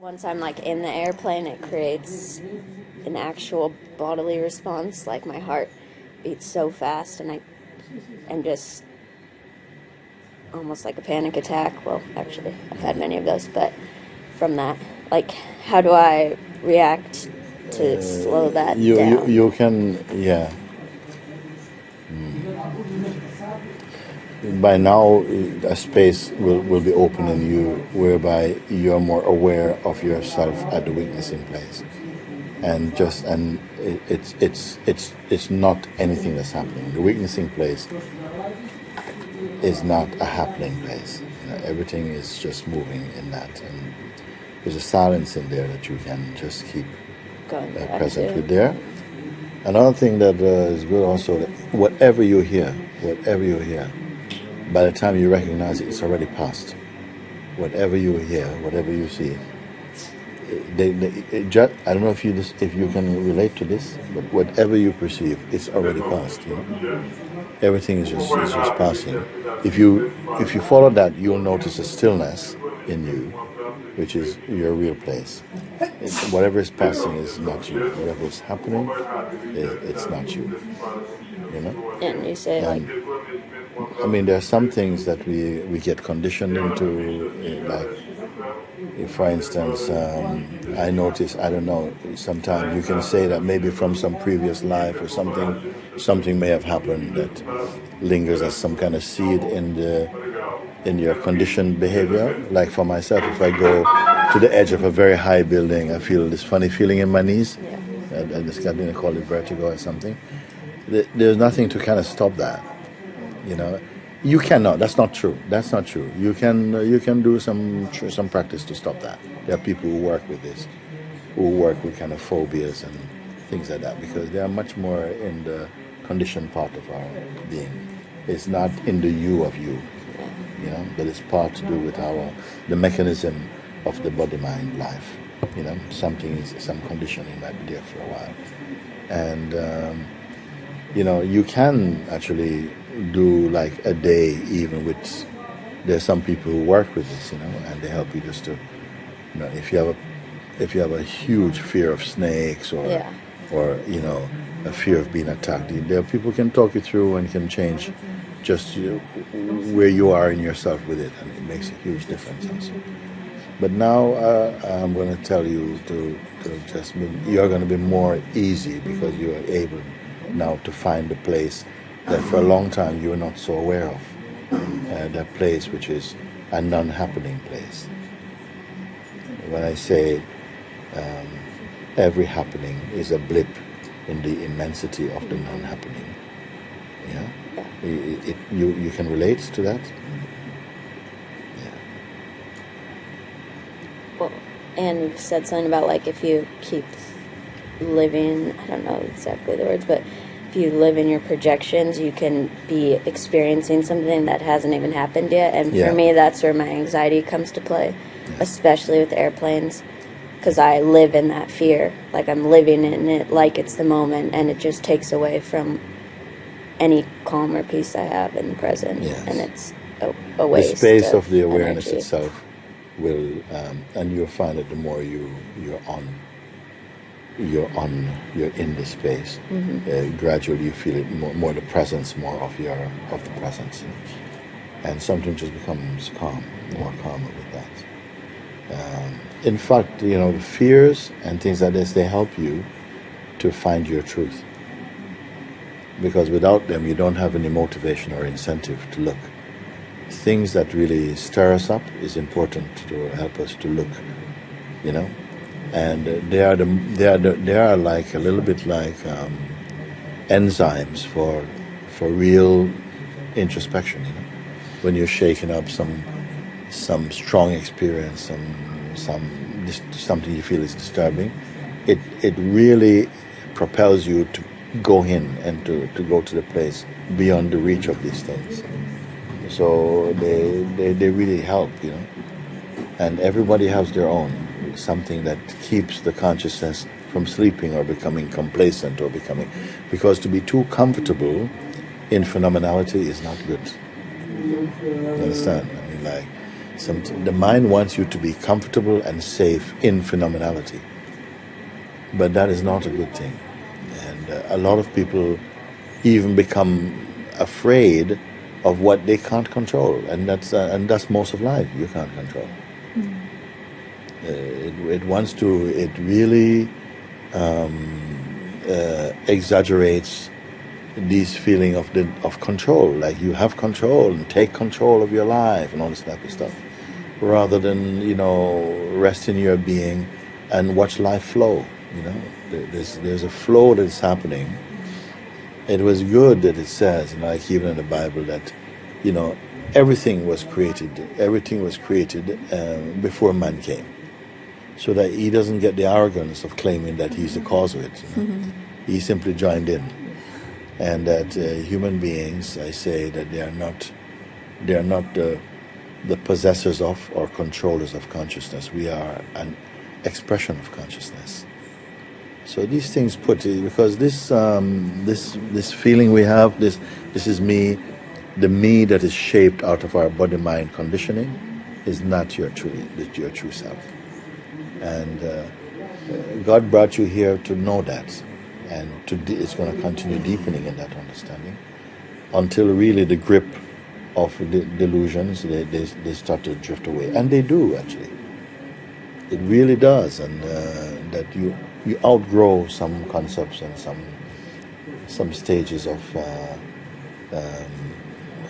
Once I'm like in the airplane, it creates an actual bodily response. Like my heart beats so fast, and I am just almost like a panic attack. Well, actually, I've had many of those, but from that, like, how do I react to slow that down? You can, yeah. By now, a space will be open in you whereby you're more aware of yourself at the witnessing place, and it's not anything that's happening. The witnessing place is not a happening place. You know, everything is just moving in that, and there's a silence in there that you can just keep presently there. Another thing that is good also, that whatever you hear, by the time you recognize it, it's already past. Whatever you hear, whatever you see, I don't know if you can relate to this, but whatever you perceive, it's already past. You know, everything is just passing. If you follow that, you'll notice a stillness in you, which is your real place. Whatever is passing is not you. Whatever is happening, it's not you. You know. And you say I mean, there are some things that we get conditioned into, like, for instance, I notice, I don't know, sometimes you can say that maybe from some previous life or something may have happened that lingers as some kind of seed in your conditioned behavior. Like for myself, if I go to the edge of a very high building, I feel this funny feeling in my knees. I just got to call it vertigo or something. There's nothing to kind of stop that. You know, you cannot. That's not true. That's not true. You can do some practice to stop that. There are people who work with this, who work with kind of phobias and things like that, because they are much more in the conditioned part of our being. It's not in the you of you, you know, but it's part to do with the mechanism of the body-mind life. You know, some conditioning might be there for a while, and you know, you can actually do like a day even with. There's some people who work with this, you know, and they help you just to, you know, if you have a huge fear of snakes or you know, a fear of being attacked, there are people who can talk you through and can change just where you are in yourself with it, and it makes a huge difference also. But now I'm going to tell you to just you're going to be more easy because you are able now to find a place that for a long time you were not so aware of. That place which is a non-happening place. When I say every happening is a blip in the immensity of the non-happening, yeah, you can relate to that. Yeah. Well, and you said something about like if you keep living, I don't know exactly the words, but if you live in your projections, you can be experiencing something that hasn't even happened yet. And for me, that's where my anxiety comes to play, especially with airplanes, because I live in that fear. Like I'm living in it like it's the moment, and it just takes away from any calm or peace I have in the present. And it's a waste. The space of the awareness energy itself will, and you'll find that the more you're in the space. Gradually you feel it more the presence, more of the presence, and something just becomes more calmer with that. In fact, you know, the fears and things like this, they help you to find your truth, because without them you don't have any motivation or incentive to look. Things that really stir us up is important to help us to look, you know. And they are like a little bit like enzymes for real introspection. You know, when you're shaking up some strong experience, something you feel is disturbing, it really propels you to go in and to go to the place beyond the reach of these things. So they really help, you know. And everybody has their own. Something that keeps the consciousness from sleeping or becoming complacent or because to be too comfortable in phenomenality is not good. You understand? I mean, like, The mind wants you to be comfortable and safe in phenomenality. But that is not a good thing. And a lot of people even become afraid of what they can't control. And that's most of life, you can't control. It really exaggerates this feeling of control, like you have control and take control of your life and all this type of stuff, rather than rest in your being and watch life flow. There's a flow that's happening. It was good that it says, like even in the Bible, that everything was created before man came, so that he doesn't get the arrogance of claiming that he's the cause of it. He simply joined in. And that human beings, I say that they are not the possessors of or controllers of consciousness. We are an expression of consciousness. So these things because this feeling we have, this is me, the me that is shaped out of our body-mind conditioning, is not your true self. And God brought you here to know that. And it's going to continue deepening in that understanding until really the grip of the delusions, they start to drift away. And they do, actually. It really does. And that you outgrow some concepts and some stages of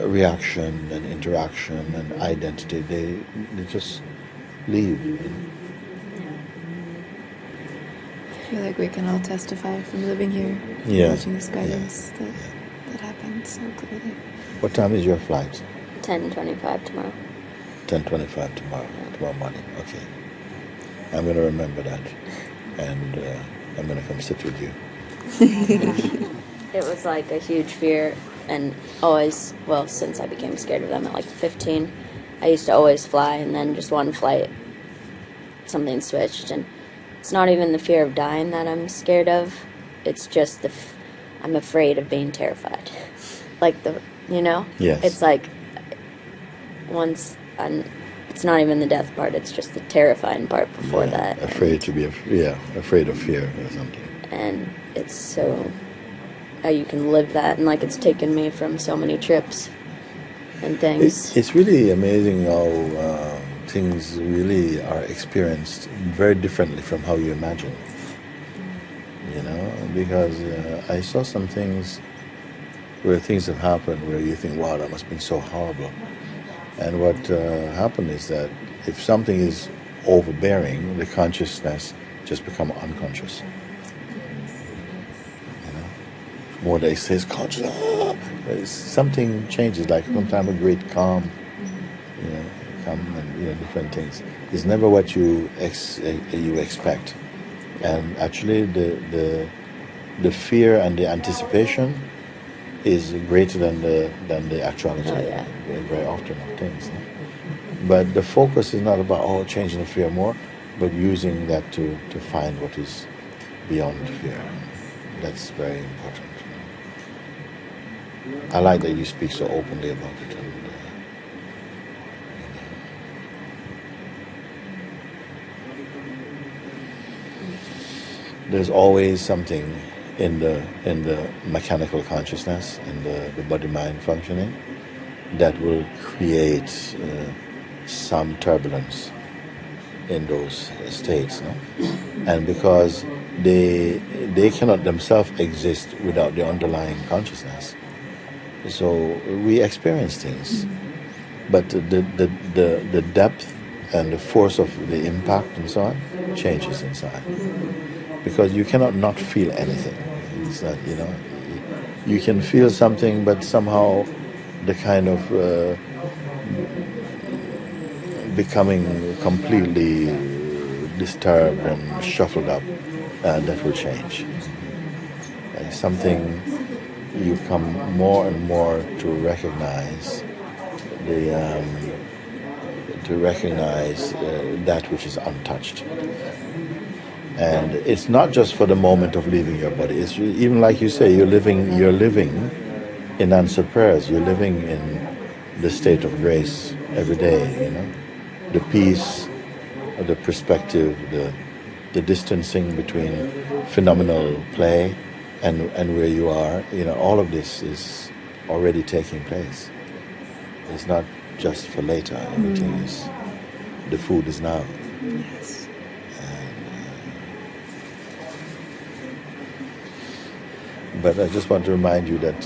reaction and interaction and identity. They just leave. I feel like we can all testify from living here, watching this guidance that happened so clearly. What time is your flight? 10:25 tomorrow. 10:25 tomorrow morning. Okay, I'm going to remember that, and I'm going to come sit with you. It was like a huge fear, and always, since I became scared of them at like 15, I used to always fly, and then just one flight, something switched, and it's not even the fear of dying that I'm scared of. It's just I'm afraid of being terrified. Yes. It's like it's not even the death part. It's just the terrifying part before that. Afraid of fear or something. And it's so you can live that, and like it's taken me from so many trips and things. It's really amazing how things really are experienced very differently from how you imagine. Because I saw some things where things have happened where you think, wow, that must have been so horrible. And what happened is that if something is overbearing, the consciousness just become unconscious. More they say conscious, something changes, like sometimes a great calm, come and different things. It's never what you expect, and actually the fear and the anticipation is greater than the actuality. Oh, yeah. Very often of things. But the focus is not about changing the fear more, but using that to find what is beyond fear. That's very important. I like that you speak so openly about it. And, there's always something in the mechanical consciousness, in the body-mind functioning, that will create some turbulence in those states, no? And because they cannot themselves exist without the underlying consciousness, so we experience things, but the depth and the force of the impact and so on changes inside, because you cannot not feel anything. It's not, you can feel something, but somehow the kind of becoming completely disturbed and shuffled up, that will change. Like something you come more and more to recognize that which is untouched. And it's not just for the moment of leaving your body. It's even like you say, you're living in answered prayers. You're living in the state of grace every day, the peace, the perspective, the distancing between phenomenal play and where you are, all of this is already taking place. It's not just for later. Everything is, the food is now. Yes. But I just want to remind you that,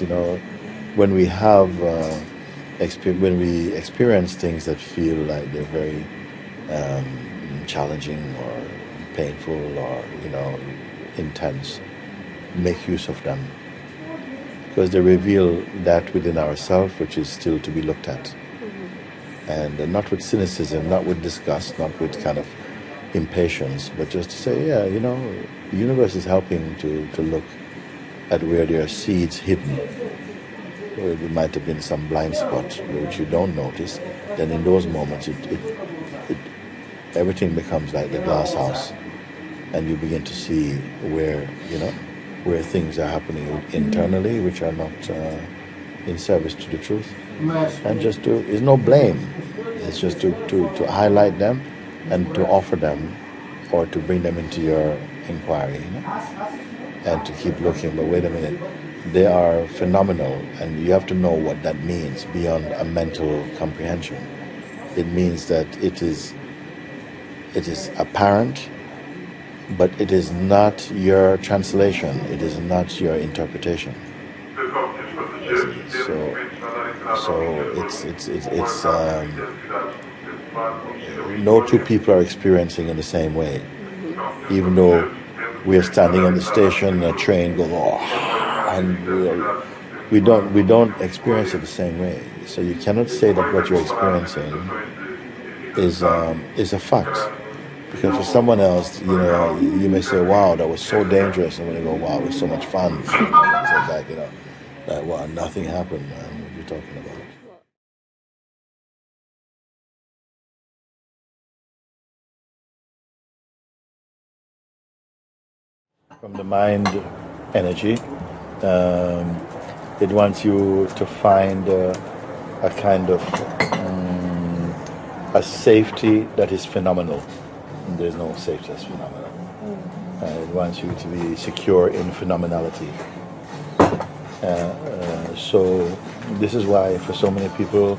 when we have, when we experience things that feel like they're very challenging or painful or, intense, make use of them. Because they reveal that within ourselves which is still to be looked at. And not with cynicism, not with disgust, not with kind of impatience, but just to say, the universe is helping to look at where there are seeds hidden, where there might have been some blind spots which you don't notice. Then in those moments, everything becomes like the glass house, and you begin to see where things are happening internally which are not in service to the truth. And just it's no blame. It's just to highlight them and to offer them or to bring them into your inquiry, and to keep looking. But wait a minute, they are phenomenal, and you have to know what that means beyond a mental comprehension. It means that it is apparent, but it is not your translation. It is not your interpretation. So it's no two people are experiencing in the same way. Even though we are standing on the station, a train goes, and we don't experience it the same way. So you cannot say that what you're experiencing is a fact. Because for someone else, you may say, "Wow, that was so dangerous," and when they go, "Wow, it was so much fun," so that, that wow, nothing happened, man. What are you talking about? From the mind energy, it wants you to find a kind of a safety that is phenomenal. There's no safety that's phenomenal. It wants you to be secure in phenomenality. So this is why for so many people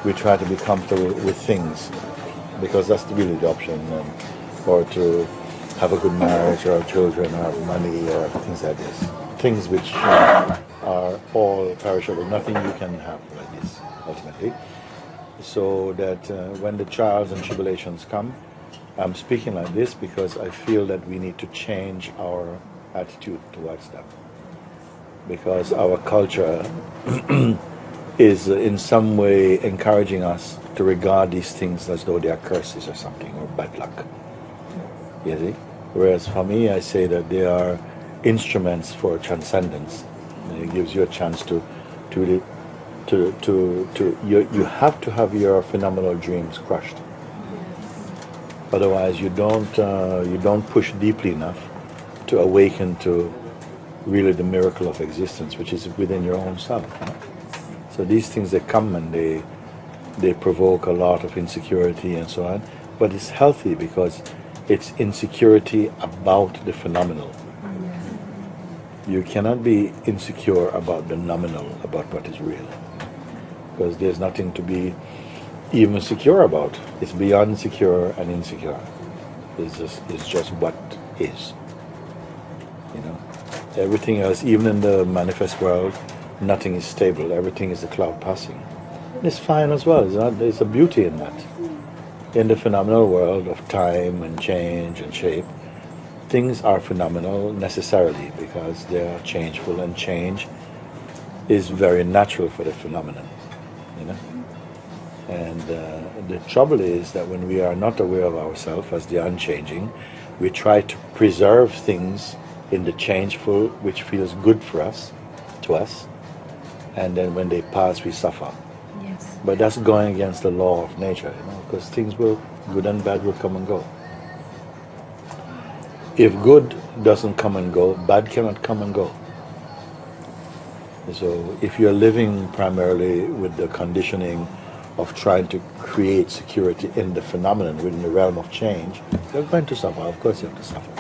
we try to be comfortable with things, because that's really the option, or to have a good marriage or children or money or things like this. Things which are all perishable, nothing you can have like this ultimately. So that when the trials and tribulations come, I'm speaking like this because I feel that we need to change our attitude towards them. Because our culture is in some way encouraging us to regard these things as though they are curses or something, or bad luck. You see? Whereas for me, I say that they are instruments for transcendence. And it gives you a chance you have to have your phenomenal dreams crushed. Otherwise, you don't push deeply enough to awaken to really the miracle of existence, which is within your own self. So these things, they come and they provoke a lot of insecurity and so on. But it's healthy because it's insecurity about the phenomenal. You cannot be insecure about the nominal, about what is real, because there's nothing to be even secure about. It's beyond secure and insecure. It's just what is. Everything else, even in the manifest world, nothing is stable. Everything is a cloud passing. And it's fine as well. There's a beauty in that. In the phenomenal world of time and change and shape, things are phenomenal necessarily because they are changeful, and change is very natural for the phenomenon. And the trouble is that when we are not aware of ourselves as the unchanging, we try to preserve things in the changeful, which feels good for us, to us, and then when they pass, we suffer. Yes. But that's going against the law of nature, because things good and bad will come and go. If good doesn't come and go, bad cannot come and go. So if you're living primarily with the conditioning of trying to create security in the phenomenon within the realm of change, you're going to suffer. Of course you have to suffer.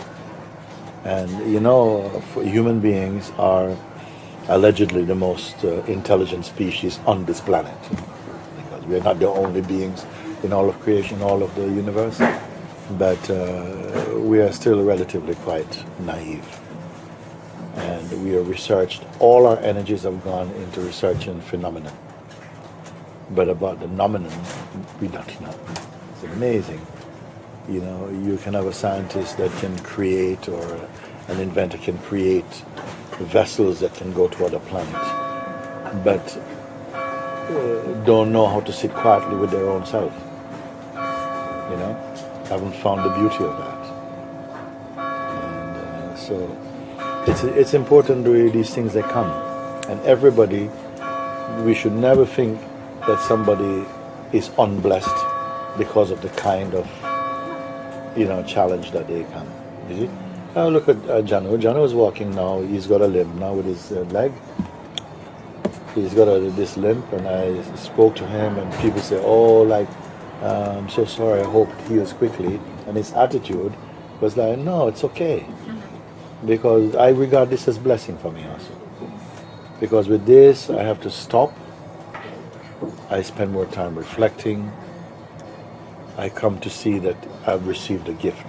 And you know, human beings are allegedly the most intelligent species on this planet, because we're not the only beings in all of creation, all of the universe, but we are still relatively quite naive. And we are researched, all our energies have gone into researching phenomena. But about the nomenon, we don't know. It's amazing. You know, you can have a scientist that can create, or an inventor can create vessels that can go to other planets, but don't know how to sit quietly with their own self. You know, haven't found the beauty of that. And so it's important the way these things they come. And everybody, we should never think that somebody is unblessed because of the kind of, you know, challenge that they come. You see? Now look at Janu. Janu is walking now. He's got a limp now with his leg. He's got this limp, and I spoke to him, and people say, "Oh, like, I'm so sorry. I hope it heals quickly." And his attitude was like, "No, it's okay," because I regard this as blessing for me also. Because with this, I have to stop. I spend more time reflecting. I come to see that I've received a gift.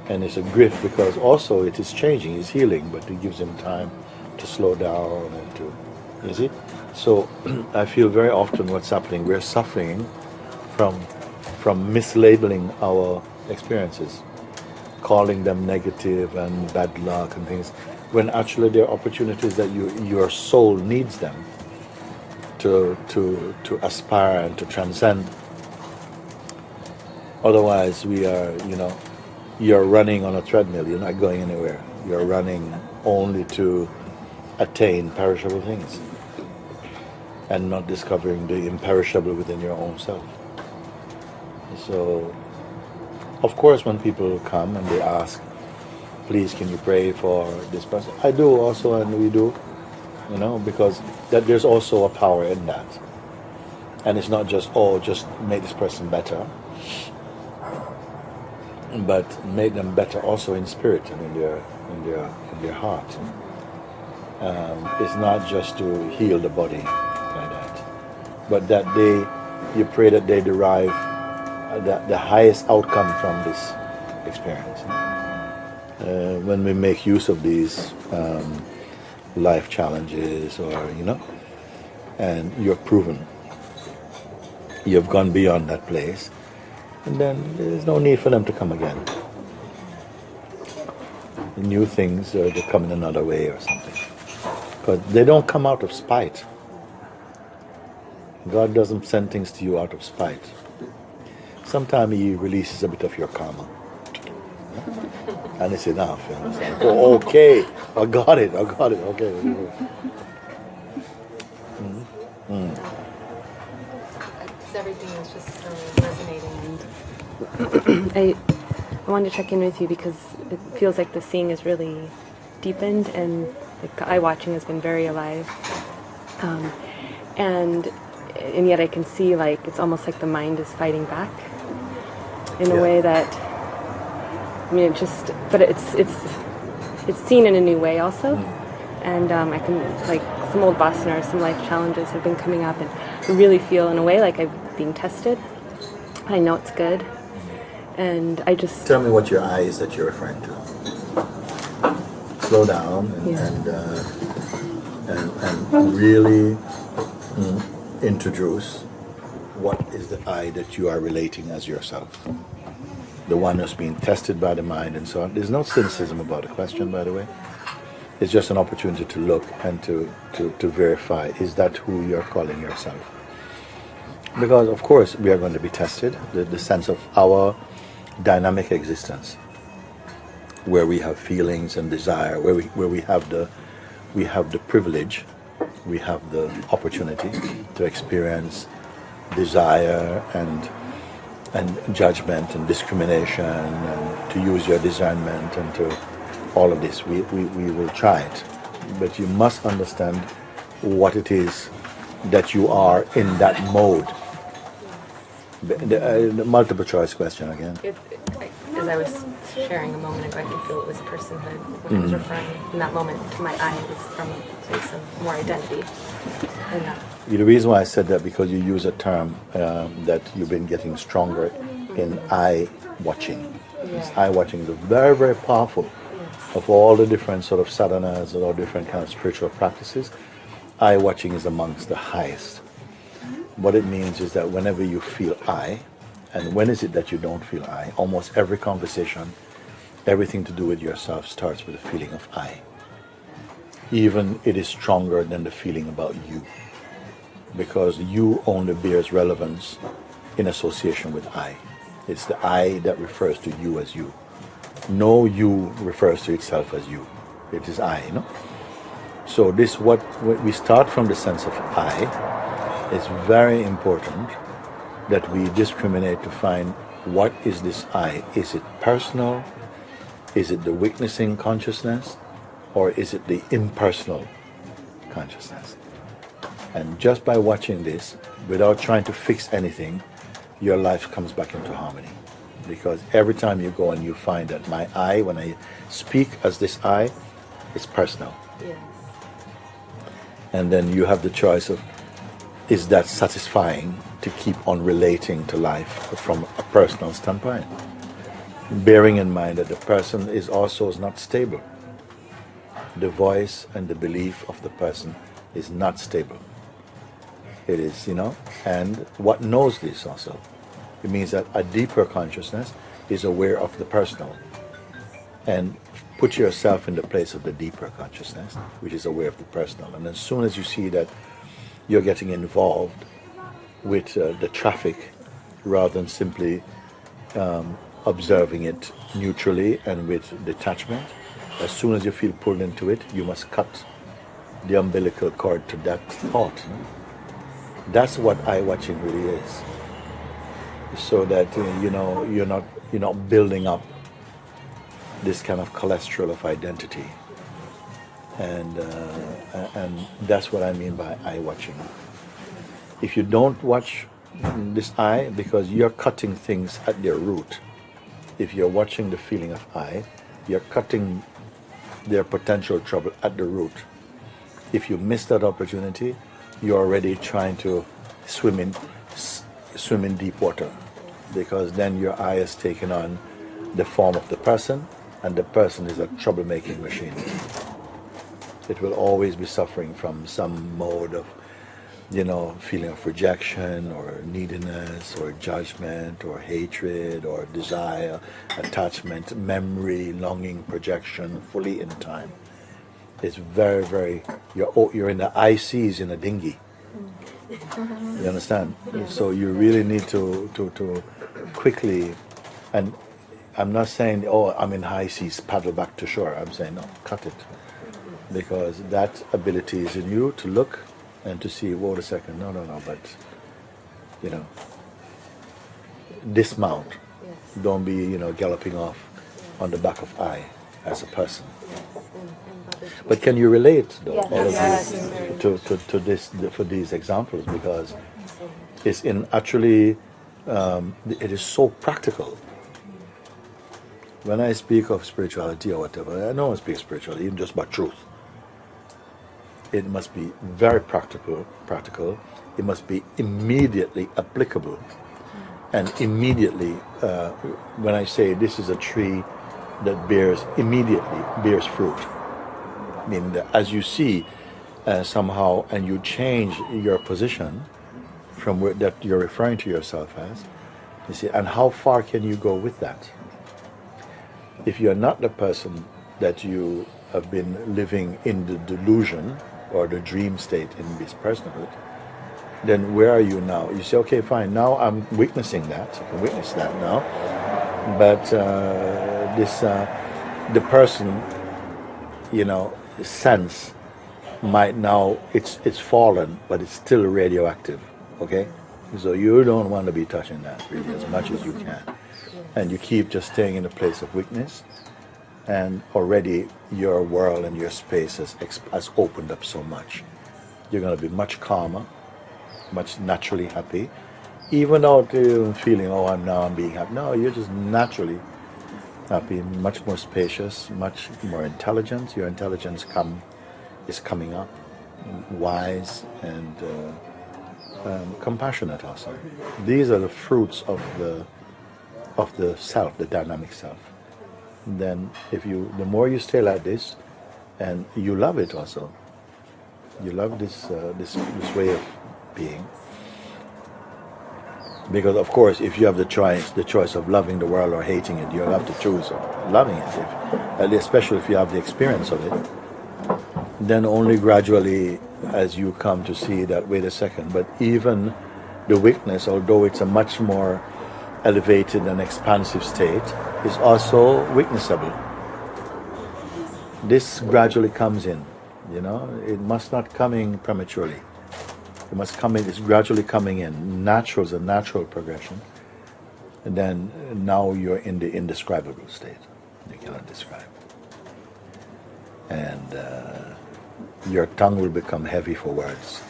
And it's a gift because also it is changing, it's healing, but it gives him time to slow down and to, you see? So I feel very often what's happening, we're suffering from mislabeling our experiences, calling them negative and bad luck and things, when actually there are opportunities that your soul needs them to aspire and to transcend. Otherwise we are, you know, you're running on a treadmill, you're not going anywhere. You're running only to attain perishable things and not discovering the imperishable within your own self. So, of course, when people come and they ask, please can you pray for this person? I do also, and we do, you know, because that there's also a power in that. And it's not just, oh, just make this person better, but make them better also in spirit and in their heart. It's not just to heal the body like that, but that you pray that they derive the highest outcome from this experience. When we make use of these life challenges, or you know, and you've proven you've gone beyond that place, and then there's no need for them to come again. New things, they come in another way or something. But they don't come out of spite. God doesn't send things to you out of spite. Sometimes He releases a bit of your karma. And it's enough. You know? It's like, oh, okay, I got it, okay. Because everything is just so resonating. I wanted to check in with you because it feels like the seeing is really deepened, and the eye watching has been very alive. And yet I can see like it's almost like the mind is fighting back in a way that, I mean, but it's seen in a new way also. And I can, like, some old vasana or some life challenges have been coming up, and I really feel in a way like I'm being tested. I know it's good. And I just... Tell me what your eye is that you're referring to. Slow down and really introduce what is the I that you are relating as yourself. The one who's being tested by the mind and so on. There's no cynicism about the question, by the way. It's just an opportunity to look and to verify, is that who you're calling yourself? Because, of course, we are going to be tested, the sense of our dynamic existence, where we have feelings and desire, where we have the privilege, we have the opportunity to experience desire and judgment and discrimination, and to use your discernment and to all of this. We will try it, but you must understand what it is that you are in that mode. The multiple choice question again. As I was sharing a moment ago, I could feel it was personhood. When I was referring in that moment to my I, it was from a place of more identity. The reason why I said that, because you use a term that you've been getting stronger in eye watching. This eye watching is very, very powerful. Of all the different sort of sadhanas and all different kind of spiritual practices, eye watching is amongst the highest. What it means is that whenever you feel I, and when is it that you don't feel I? Almost every conversation, everything to do with yourself starts with a feeling of I. Even it is stronger than the feeling about you, because you only bears relevance in association with I. It's the I that refers to you as you. No you refers to itself as you. It is I, So this, what we start from the sense of I. It's very important that we discriminate to find what is this I. Is it personal? Is it the witnessing consciousness? Or is it the impersonal consciousness? And just by watching this, without trying to fix anything, your life comes back into harmony. Because every time you go and you find that my I, when I speak as this I, it's personal. Yes. And then you have the choice of, is that satisfying to keep on relating to life from a personal standpoint? Bearing in mind that the person is also not stable. The voice and the belief of the person is not stable. It is, and what knows this also? It means that a deeper consciousness is aware of the personal. And put yourself in the place of the deeper consciousness, which is aware of the personal. And as soon as you see that you're getting involved with the traffic rather than simply observing it neutrally and with detachment, as soon as you feel pulled into it, you must cut the umbilical cord to that thought. That's what eye watching really is. So that you're not building up this kind of cholesterol of identity. And that's what I mean by eye watching. If you don't watch this eye, because you're cutting things at their root. If you're watching the feeling of I, you're cutting their potential trouble at the root. If you miss that opportunity, you're already trying to swim in deep water, because then your eye has taken on the form of the person, and the person is a troublemaking machine. It will always be suffering from some mode of, feeling of rejection or neediness or judgment or hatred or desire, attachment, memory, longing, projection, fully in time. It's very, very, you're in the high seas in a dinghy. You understand? So you really need to quickly, and I'm not saying, I'm in high seas, paddle back to shore. I'm saying, no, cut it. Because that ability is in you to look and to see, wait a second, no, but, dismount. Yes. Don't be, galloping off on the back of I as a person. But can you relate, though, all of you, to this, for these examples? Because it's in actually, it is so practical. When I speak of spirituality or whatever, I don't speak spirituality, even just about truth. It must be very practical. It must be immediately applicable. And immediately, when I say this is a tree that immediately bears fruit, I mean, as you see somehow, and you change your position from where that you're referring to yourself as, you see, and how far can you go with that? If you're not the person that you have been living in the delusion or the dream state in this personhood, then where are you now? You say, okay, fine, now I'm witnessing that. I can witness that now. But the person, sense might now, it's fallen, but it's still radioactive, okay? So you don't want to be touching that really as much as you can. And you keep just staying in a place of weakness, and already your world and your space has opened up so much. You're going to be much calmer, much naturally happy, even without feeling, oh, I'm being happy. No, you're just naturally happy, much more spacious, much more intelligent. Your intelligence is coming up, wise and compassionate also. These are the fruits of the self, the dynamic self. Then the more you stay like this, and you love it also, you love this way of being. Because of course, if you have the choice of loving the world or hating it, you'll have to choose loving it, especially if you have the experience of it. Then only gradually, as you come to see that, wait a second, but even the weakness, although it's a much more elevated and expansive state, is also witnessable. This gradually comes in, it must not come in prematurely. It must come in, it's gradually coming in. Natural is a natural progression. And then now you're in the indescribable state. You cannot describe. And your tongue will become heavy for words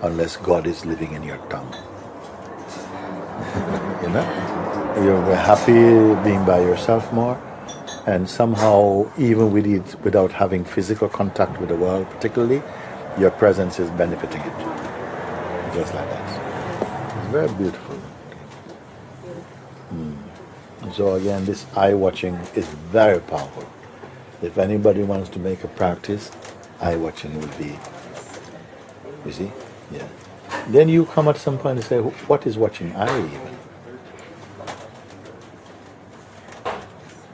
unless God is living in your tongue. You're happy being by yourself more, and somehow even without having physical contact with the world particularly, your presence is benefiting it. Just like that. It's very beautiful. So again, this eye watching is very powerful. If anybody wants to make a practice, eye watching will be, you see? Yeah. Then you come at some point and say, what is watching eye even?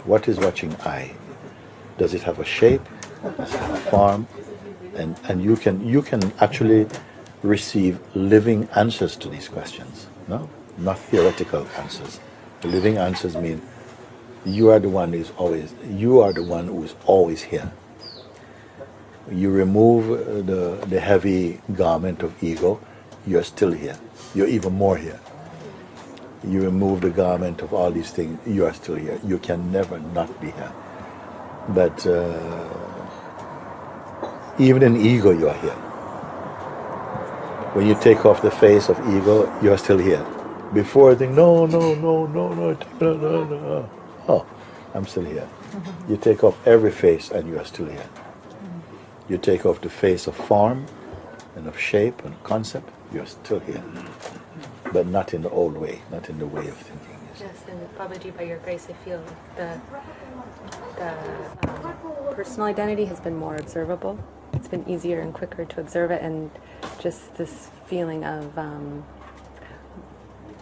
What is watching eye? Does it have a shape? Does it have a form? And you can actually receive living answers to these questions. No? Not theoretical answers. Living answers mean you are the one who is always here. You remove the heavy garment of ego, you're still here. You're even more here. You remove the garment of all these things, you are still here. You can never not be here. But even in ego, you are here. When you take off the face of ego, you are still here. Before I think, no. Oh, I'm still here. You take off every face and you are still here. You take off the face of form and of shape and concept, you are still here. But not in the old way, not in the way of thinking. Yes, and Babaji, by your grace, I feel the personal identity has been more observable. It's been easier and quicker to observe it, and just this feeling of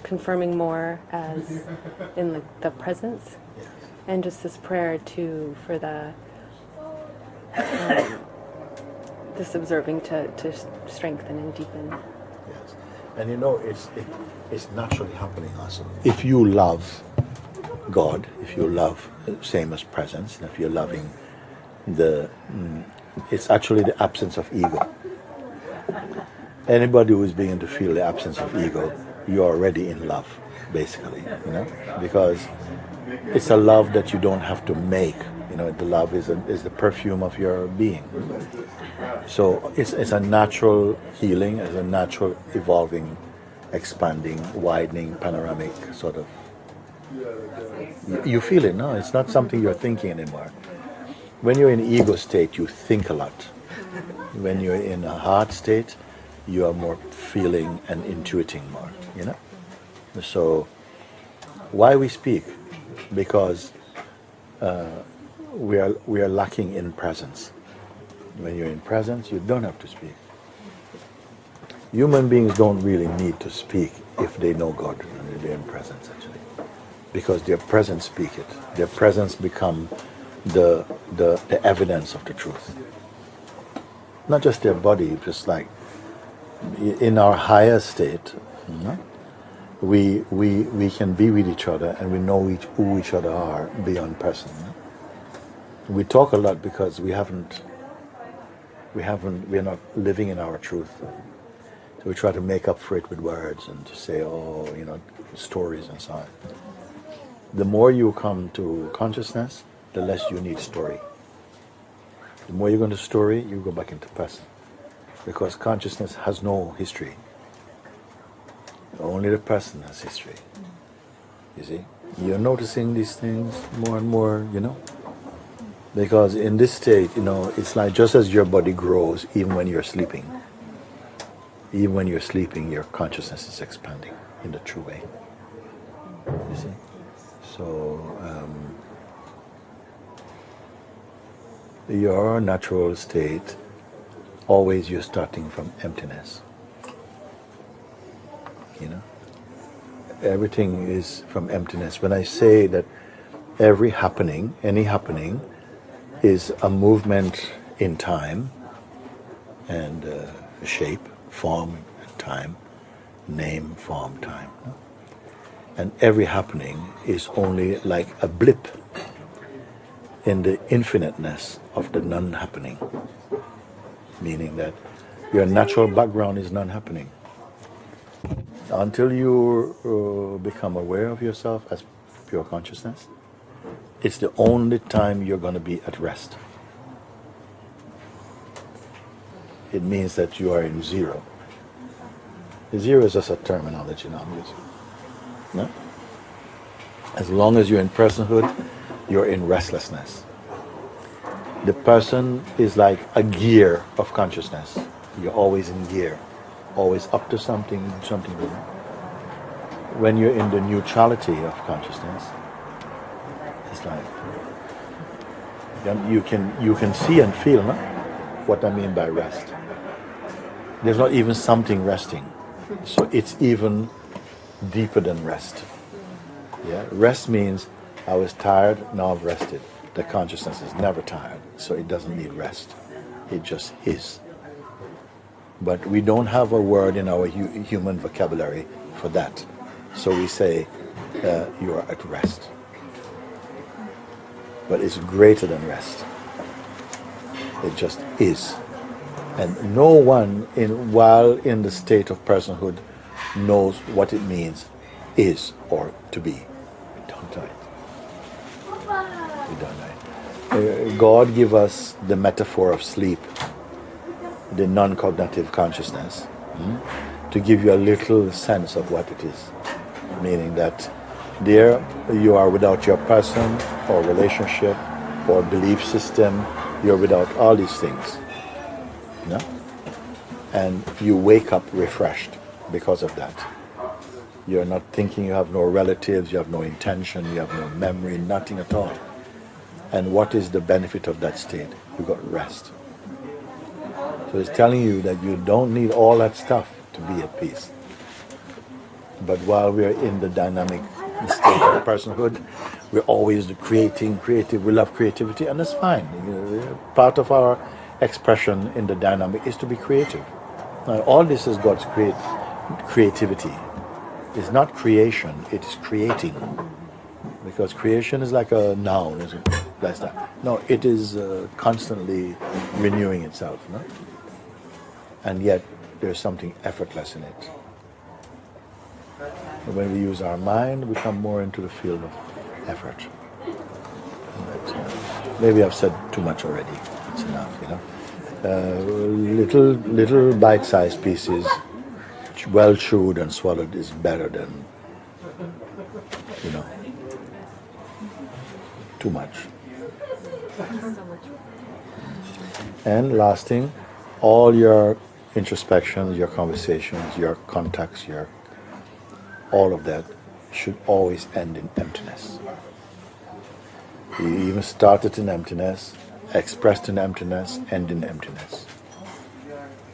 confirming more as in the presence, Yes. and just this prayer too for the this observing to strengthen and deepen. Yes, and it's naturally happening also. If you love God, if you love same as presence, if you're loving it's actually the absence of ego. Anybody who is beginning to feel the absence of ego, you're already in love, basically, because it's a love that you don't have to make. The love is the perfume of your being. So it's a natural healing, it's a natural evolving, expanding, widening, panoramic sort of. You feel it, no? It's not something you're thinking anymore. When you're in ego state, you think a lot. When you're in a heart state, you are more feeling and intuiting more, So why we speak? Because we are lacking in presence. When you're in presence, you don't have to speak. Human beings don't really need to speak if they know God and they're in presence, actually, because their presence speak it. Their presence become the evidence of the truth. Not just their body, just like in our higher state, we can be with each other and we know who each other are beyond person. We talk a lot because we're not living in our truth. So we try to make up for it with words and to say, stories and so on. The more you come to consciousness, the less you need story. The more you go into story, you go back into person. because consciousness has no history. Only the person has history. You see? You're noticing these things more and more, because in this state, it's like just as your body grows, even when you're sleeping, your consciousness is expanding in the true way. You see? So, your natural state, always you're starting from emptiness. Everything is from emptiness. When I say that any happening, is a movement in time and shape, form, time, name, form, time. And every happening is only like a blip in the infiniteness of the non-happening, meaning that your natural background is non-happening. Until you become aware of yourself as pure consciousness, it's the only time you're going to be at rest. It means that you are in zero. Zero is just a terminology now I'm using. No? As long as you're in personhood, you're in restlessness. The person is like a gear of consciousness. You're always in gear, always up to something new. When you're in the neutrality of consciousness, it's like you can see and feel, no? What I mean by rest. There's not even something resting, so it's even deeper than rest. Yeah, rest means I was tired, now I've rested. The consciousness is never tired, so it doesn't need rest. It just is. But we don't have a word in our human vocabulary for that, so we say you are at rest. But it's greater than rest. It just is. And no one, while in the state of personhood, knows what it means, is, or to be. We don't know it. We don't know it. God give us the metaphor of sleep, the non-cognitive consciousness, to give you a little sense of what it is. Meaning that there you are without your person, or relationship, or belief system. You're without all these things. No? And you wake up refreshed because of that. You're not thinking, you have no relatives, you have no intention, you have no memory, nothing at all. And what is the benefit of that state? You got rest. So it's telling you that you don't need all that stuff to be at peace. But while we're in the dynamic state of personhood, we're always creative, we love creativity, and that's fine. Part of our expression in the dynamic is to be creative. Now, all this is God's creativity. It's not creation, it is creating. Because creation is like a noun, isn't it? That's that. No, it is constantly renewing itself. No? And yet, there's something effortless in it. When we use our mind, we come more into the field of effort. But, maybe I've said too much already. It's enough, Little bite-sized pieces, well chewed and swallowed, is better than, too much. And last thing, all your introspections, your conversations, your contacts, all of that should always end in emptiness. You even started in emptiness, expressed in emptiness, end in emptiness.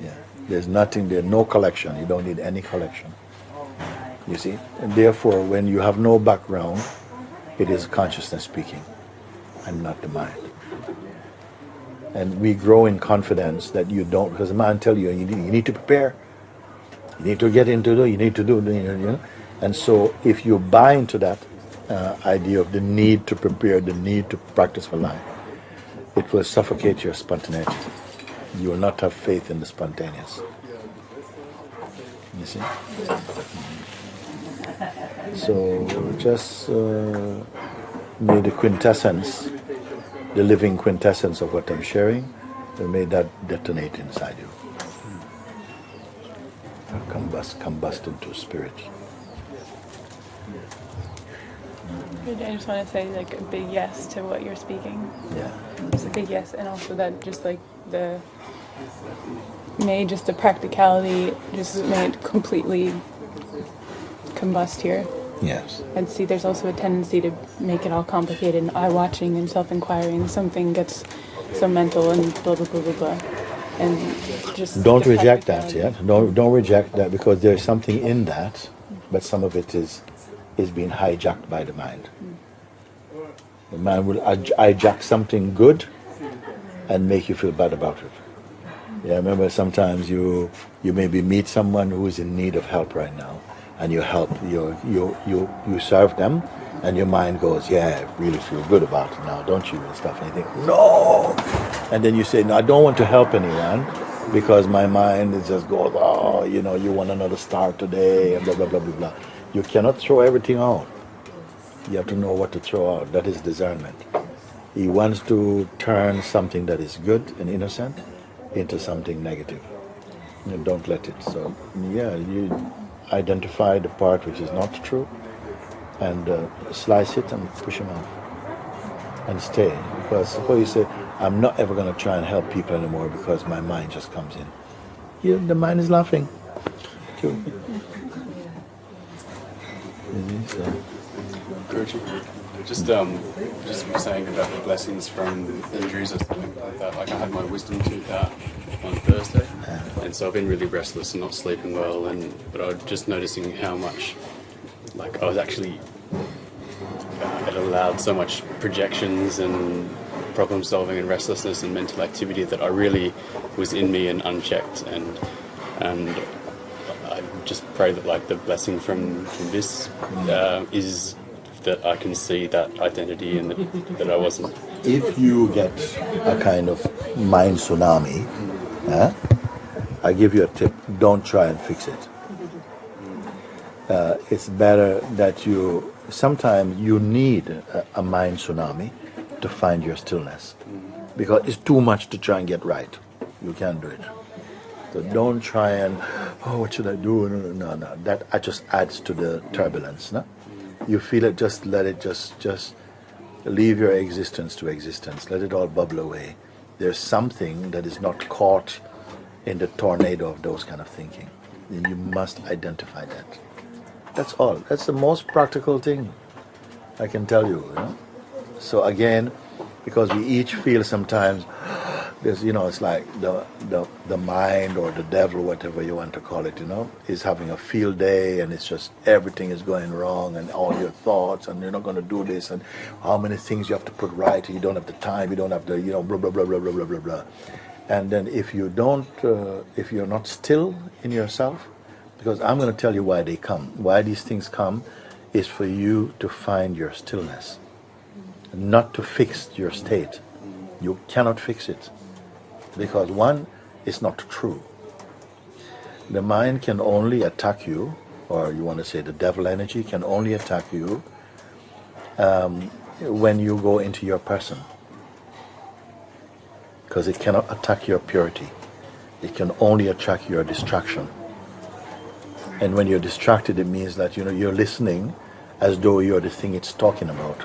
Yeah. There's nothing there, no collection. You don't need any collection. You see? And therefore, when you have no background, it is consciousness speaking and not the mind. And we grow in confidence that you don't, because the mind tells you, you need to prepare. You need to get into it, you need to do. And so if you buy into that idea of the need to prepare, the need to practice for life, it will suffocate your spontaneity. You will not have faith in the spontaneous. You see? So just may the quintessence, the living quintessence of what I'm sharing, may that detonate inside you. combust into spirit. I just want to say like a big yes to what you're speaking. Yeah. Just a big yes, and also that just like the practicality just made completely combust here. Yes. And see, there's also a tendency to make it all complicated and eye-watching and self-inquiring. Something gets so mental and blah, blah, blah, blah, blah. And just... Don't reject that, yeah? Don't reject that, because there's something in that, but some of it is being hijacked by the mind. The mind will hijack something good and make you feel bad about it. Yeah, I remember sometimes you maybe meet someone who is in need of help right now, and you help, you serve them, and your mind goes, yeah, I really feel good about it now, don't you, and stuff, and you think, no! And then you say, no, I don't want to help anyone, because my mind is just goes, oh, you know, you want another star today, and blah, blah, blah, blah, blah. You cannot throw everything out. You have to know what to throw out. That is discernment. He wants to turn something that is good and innocent into something negative. You don't let it. So, yeah, you identify the part which is not true, and slice it and push him off. And stay. Because suppose you say, I'm not ever going to try and help people anymore because my mind just comes in. Yeah, the mind is laughing too. Just saying about the blessings from injuries or something like that. Like I had my wisdom tooth out on Thursday, and so I've been really restless and not sleeping well. But I was just noticing how much, like I was actually, it allowed so much projections and problem solving and restlessness and mental activity that I really was in me and unchecked, and I just pray that like the blessing from this is that I can see that identity and that I wasn't. If you get a kind of mind tsunami, I give you a tip, don't try and fix it. It's better that sometimes you need a mind tsunami to find your stillness, because it's too much to try and get right. You can't do it. So don't try and, what should I do? No. That just adds to the turbulence. No? You feel it, just let it just leave your existence to existence. Let it all bubble away. There's something that is not caught in the tornado of those kind of thinking. And you must identify that. That's all. That's the most practical thing I can tell you. So again, because we each feel sometimes, there's, it's like the mind or the devil, whatever you want to call it, is having a field day, and it's just everything is going wrong, and all your thoughts, and you're not going to do this, and how many things you have to put right, and you don't have the time, you don't have the, blah, blah, blah, blah, blah, blah, blah, blah. And then if you don't, if you're not still in yourself, because I'm going to tell you why they come, why these things come, is for you to find your stillness, not to fix your state. You cannot fix it. Because one, it's not true. The mind can only attack you, or you want to say the devil energy can only attack you when you go into your person. Because it cannot attack your purity. It can only attack your distraction. And when you're distracted, it means that you're listening as though you're the thing it's talking about.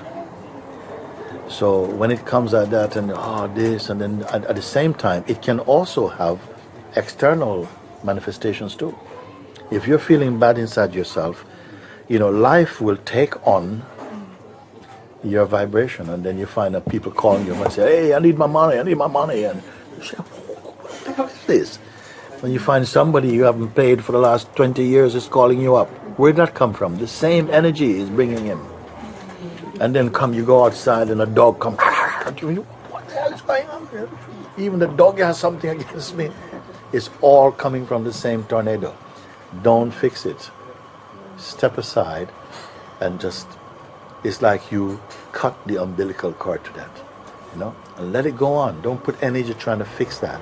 So when it comes at that and this, and then at the same time, it can also have external manifestations too. If you're feeling bad inside yourself, life will take on your vibration, and then you find that people calling you and say, hey, I need my money, and you say, what the hell is this? When you find somebody you haven't paid for the last 20 years is calling you up, where did that come from? The same energy is bringing him. And then you go outside and a dog comes, what the hell is going on here? Even the dog has something against me. It's all coming from the same tornado. Don't fix it. Step aside and it's like you cut the umbilical cord to that, and let it go on. Don't put energy trying to fix that.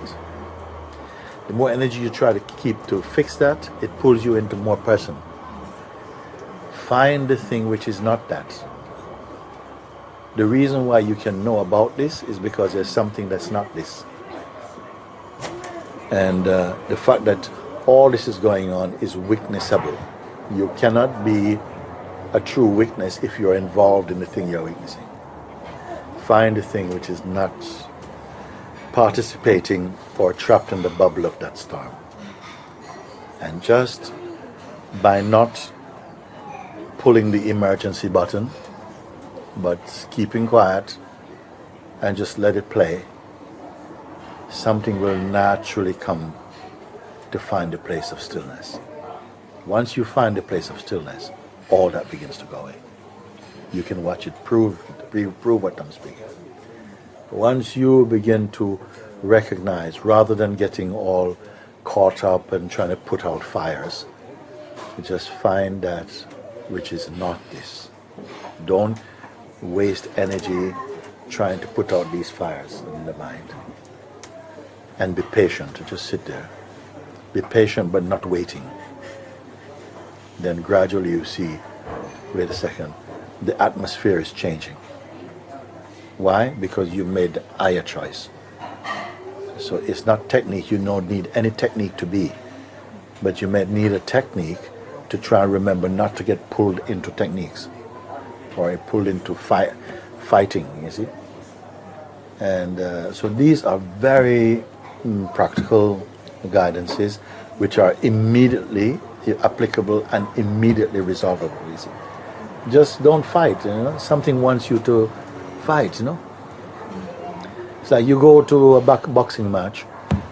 The more energy you try to keep to fix that, it pulls you into more person. Find the thing which is not that. The reason why you can know about this is because there's something that's not this. And the fact that all this is going on is witnessable. You cannot be a true witness if you're involved in the thing you're witnessing. Find the thing which is not participating or trapped in the bubble of that storm. And just by not pulling the emergency button, but keeping quiet and just let it play, something will naturally come to find a place of stillness. Once you find a place of stillness, all that begins to go away. You can watch it prove what I'm speaking. Once you begin to recognize, rather than getting all caught up and trying to put out fires, you just find that which is not this. Don't waste energy trying to put out these fires in the mind. And be patient, just sit there. Be patient but not waiting. Then gradually you see, wait a second, the atmosphere is changing. Why? Because you made the higher choice. So it's not technique, you don't need any technique to be. But you may need a technique to try and remember not to get pulled into techniques. Or pulled into fighting, you see. And so these are very practical guidances which are immediately applicable and immediately resolvable. You see. Just don't fight, you know. Something wants you to fight, you know. It's like you go to a boxing match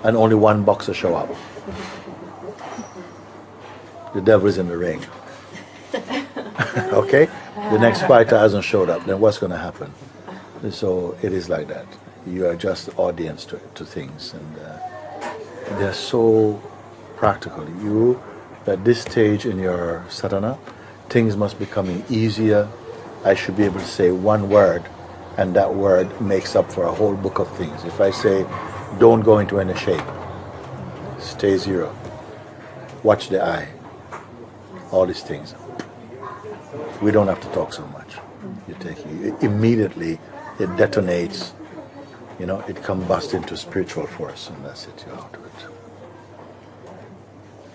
and only one boxer show up. The devil is in the ring. Okay? The next fighter hasn't showed up, then what's going to happen? So it is like that. You are just audience to things, and they're so practical. You, at this stage in your sadhana, things must be becoming easier. I should be able to say one word, and that word makes up for a whole book of things. If I say, don't go into any shape, stay zero, watch the eye, all these things, we don't have to talk so much. You take it immediately, it detonates, you know, it combusts into spiritual force, and that's it, you're out of it.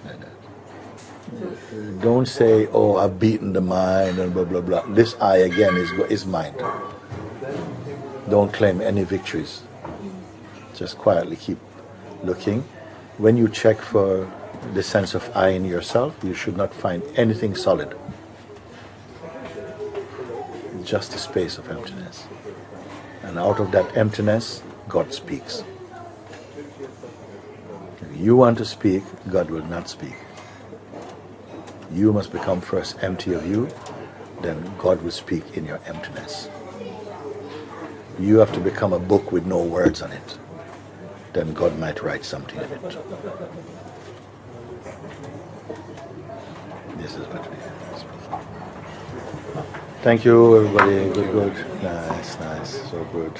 Like that. Don't say, oh, I've beaten the mind and blah blah blah. This I again is mind. Don't claim any victories. Just quietly keep looking. When you check for the sense of I in yourself, you should not find anything solid. Just a space of emptiness. And out of that emptiness, God speaks. If you want to speak, God will not speak. You must become first empty of you, then God will speak in your emptiness. You have to become a book with no words on it, then God might write something in it. This is what we are speaking. Thank you, everybody. Good. Nice. So good.